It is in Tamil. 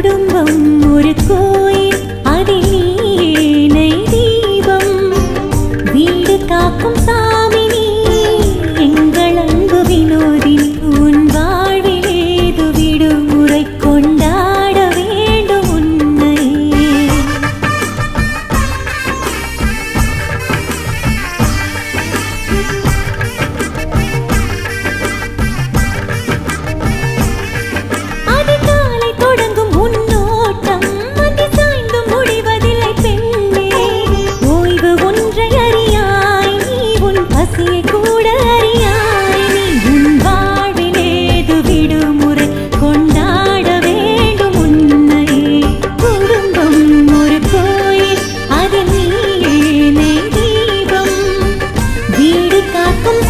குடும்பம் ஒரு கோயில், அதில் நீ தீபம். வீடு காக்கும் சாமி நீ, எங்கள் அன்பு வினோதினி. உன் வாழ்வில் ஏது விடுமுறை, கொண்டாட வேண்டும் உன்னை. அதிகாலை தொடங்கும் உன்னோட்டம், மதி சாய்ந்து முடிவதில்லை பெண்ணே. ஓய்வு ஒன்றை அறியாய் நீ, உன் பசியை கூட அறியாய் நீ. உன் வாழ்வில் ஏது விடுமுறை, கொண்டாட வேண்டும் உன்னை. குடும்பம் ஒரு கோயில், அதில் நீ தீபம். வீடு காக்கும்